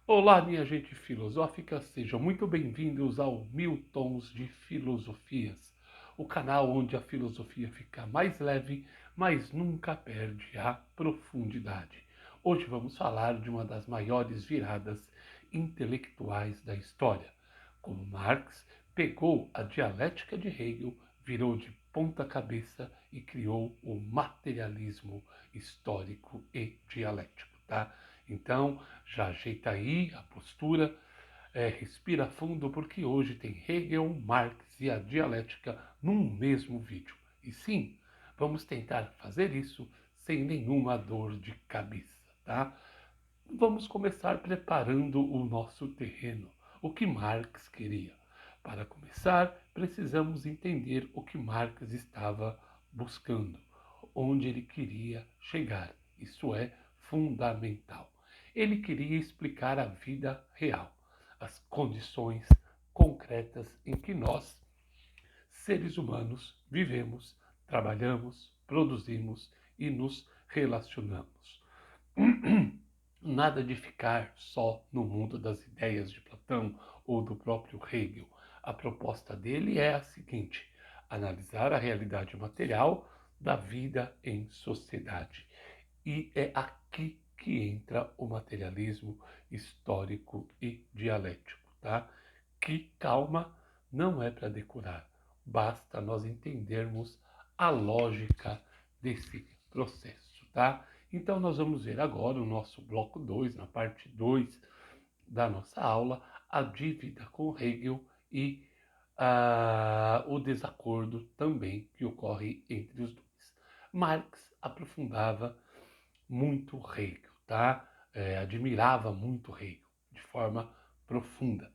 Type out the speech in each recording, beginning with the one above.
Olá, minha gente filosófica, sejam muito bem-vindos ao Mil Tons de Filosofias, o canal onde a filosofia fica mais leve, mas nunca perde a profundidade. Hoje vamos falar de uma das maiores viradas intelectuais da história, como Marx pegou a dialética de Hegel, virou de ponta cabeça e criou o materialismo histórico e dialético, tá? Então, já ajeita aí a postura, respira fundo, porque hoje tem Hegel, Marx e a dialética num mesmo vídeo. E sim, vamos tentar fazer isso sem nenhuma dor de cabeça, tá? Vamos começar preparando o nosso terreno, o que Marx queria. Para começar, precisamos entender o que Marx estava buscando, onde ele queria chegar. Isso é fundamental. Ele queria explicar a vida real, as condições concretas em que nós, seres humanos, vivemos, trabalhamos, produzimos e nos relacionamos. Nada de ficar só no mundo das ideias de Platão ou do próprio Hegel. A proposta dele é a seguinte: analisar a realidade material da vida em sociedade. E é aqui que entra o materialismo histórico e dialético, tá? Que, calma, não é para decorar. Basta nós entendermos a lógica desse processo, tá? Então nós vamos ver agora o nosso bloco 2, na parte 2 da nossa aula, a dívida com Hegel e o desacordo também que ocorre entre os dois. Marx aprofundava muito Hegel, tá? Admirava muito Hegel, de forma profunda.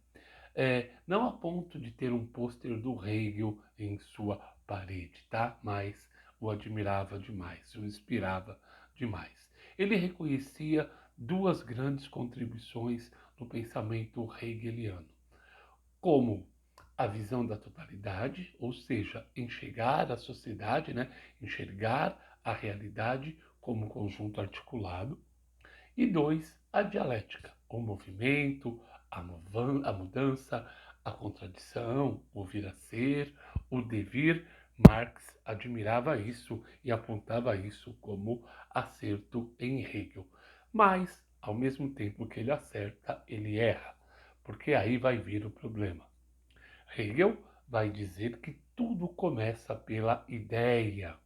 Não a ponto de ter um pôster do Hegel em sua parede, tá? Mas o admirava demais, o inspirava demais. Ele reconhecia duas grandes contribuições no pensamento hegeliano, como a visão da totalidade, ou seja, enxergar a sociedade, né? Enxergar a realidade como um conjunto articulado, e dois, a dialética, o movimento, a mudança, a contradição, o vir a ser, o devir. Marx admirava isso e apontava isso como acerto em Hegel. Mas, ao mesmo tempo que ele acerta, ele erra, porque aí vai vir o problema. Hegel vai dizer que tudo começa pela ideia.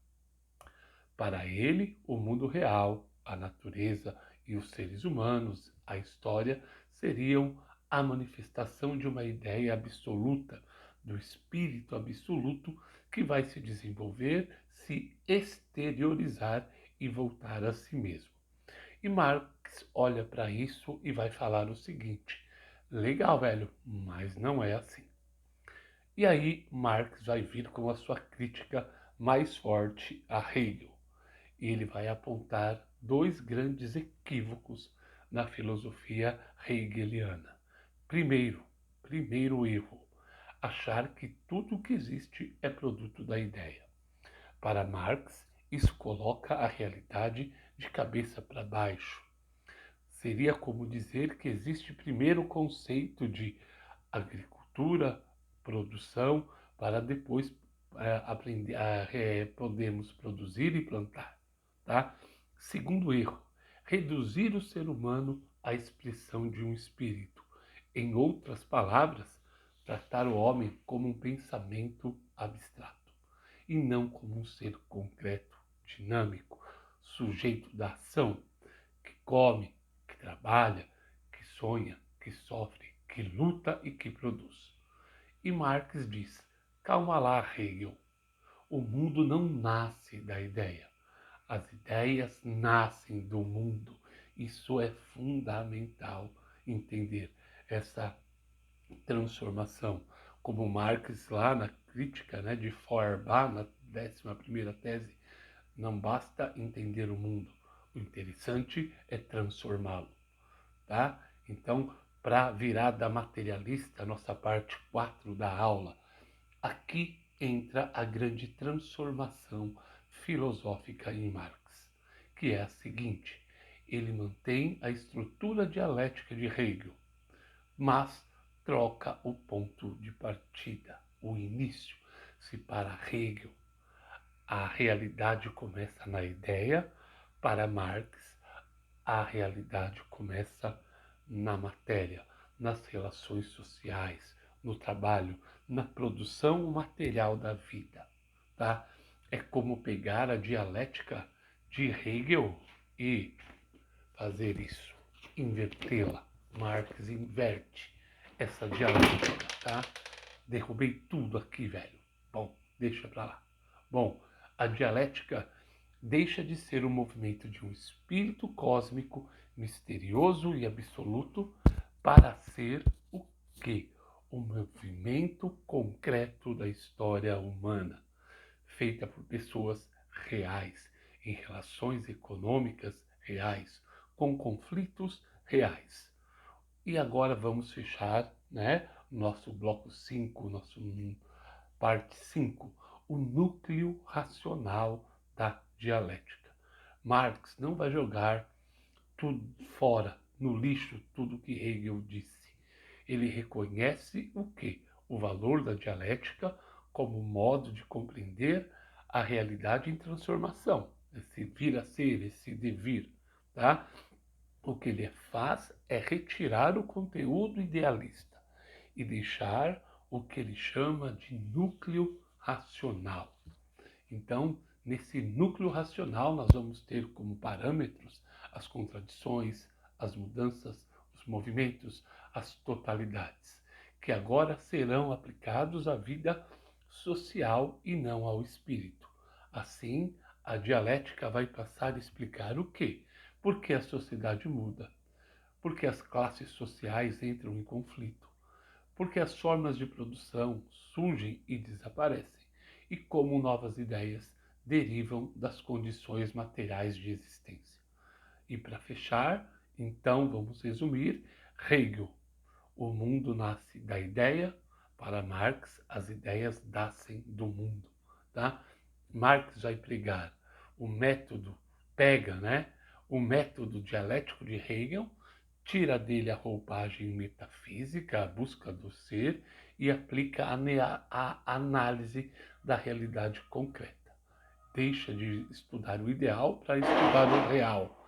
Para ele, o mundo real, a natureza e os seres humanos, a história, seriam a manifestação de uma ideia absoluta, do espírito absoluto que vai se desenvolver, se exteriorizar e voltar a si mesmo. E Marx olha para isso e vai falar o seguinte: legal, velho, mas não é assim. E aí Marx vai vir com a sua crítica mais forte a Hegel. E ele vai apontar dois grandes equívocos na filosofia hegeliana. Primeiro, primeiro erro, achar que tudo o que existe é produto da ideia. Para Marx, isso coloca a realidade de cabeça para baixo. Seria como dizer que existe primeiro o conceito de agricultura, produção, para depois aprender, podermos produzir e plantar. Tá? Segundo erro, reduzir o ser humano à expressão de um espírito. Em outras palavras, tratar o homem como um pensamento abstrato e não como um ser concreto, dinâmico, sujeito da ação, que come, que trabalha, que sonha, que sofre, que luta e que produz. E Marx diz: calma lá, Hegel, o mundo não nasce da ideia. As ideias nascem do mundo. Isso é fundamental entender essa transformação. Como Marx lá na crítica, né, de Feuerbach, na 11ª tese, não basta entender o mundo. O interessante é transformá-lo, tá? Então, para virar da materialista, nossa parte 4 da aula, aqui entra a grande transformação filosófica em Marx, que é a seguinte: Ele mantém a estrutura dialética de Hegel, mas troca o ponto de partida, o início. Se para Hegel a realidade começa na ideia, para Marx a realidade começa na matéria, nas relações sociais, no trabalho, na produção material da vida, tá? É como pegar a dialética de Hegel e fazer isso, invertê-la. Marx inverte essa dialética, tá? Derrubei tudo aqui, velho. Bom, deixa pra lá. Bom, a dialética deixa de ser o movimento de um espírito cósmico, misterioso e absoluto, para ser o quê? O movimento concreto da história humana, feita por pessoas reais, em relações econômicas reais, com conflitos reais. E agora vamos fechar, né, nosso bloco 5, nosso parte 5, o núcleo racional da dialética. Marx não vai jogar tudo fora, no lixo, tudo que Hegel disse. Ele reconhece o quê? O valor da dialética como modo de compreender a realidade em transformação, esse vir a ser, esse devir, tá? O que ele faz é retirar o conteúdo idealista e deixar o que ele chama de núcleo racional. Então, nesse núcleo racional, nós vamos ter como parâmetros as contradições, as mudanças, os movimentos, as totalidades, que agora serão aplicados à vida social e não ao espírito. Assim, a dialética vai passar a explicar o quê? Por que a sociedade muda? Por que as classes sociais entram em conflito? Por que as formas de produção surgem e desaparecem? E como novas ideias derivam das condições materiais de existência? E para fechar, então vamos resumir, Hegel. O mundo nasce da ideia, para Marx as ideias nascem do mundo, tá? Marx vai pregar o método, pega, né? O método dialético de Hegel, tira dele a roupagem metafísica, a busca do ser, e aplica a análise da realidade concreta. Deixa de estudar o ideal para estudar o real,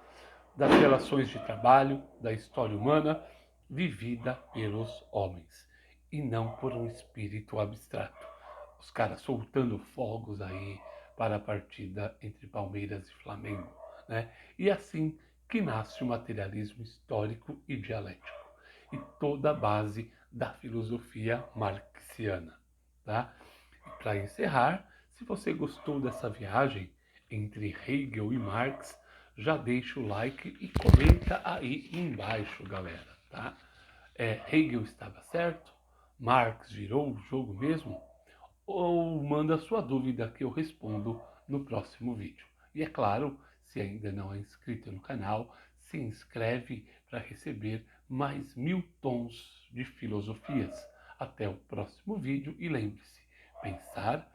das relações de trabalho, da história humana vivida pelos homens, e não por um espírito abstrato. Os caras soltando fogos aí para a partida entre Palmeiras e Flamengo, né? E assim que nasce o materialismo histórico e dialético, e toda a base da filosofia marxiana, tá? E para encerrar, se você gostou dessa viagem entre Hegel e Marx, já deixa o like e comenta aí embaixo, galera, tá? Hegel estava certo? Marx virou o jogo mesmo? Ou manda sua dúvida que eu respondo no próximo vídeo. E é claro, se ainda não é inscrito no canal, se inscreve para receber mais 1000 tons de filosofias. Até o próximo vídeo e lembre-se, pensar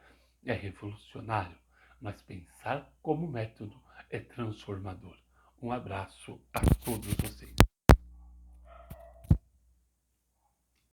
é revolucionário, mas pensar como método é transformador. Um abraço a todos vocês.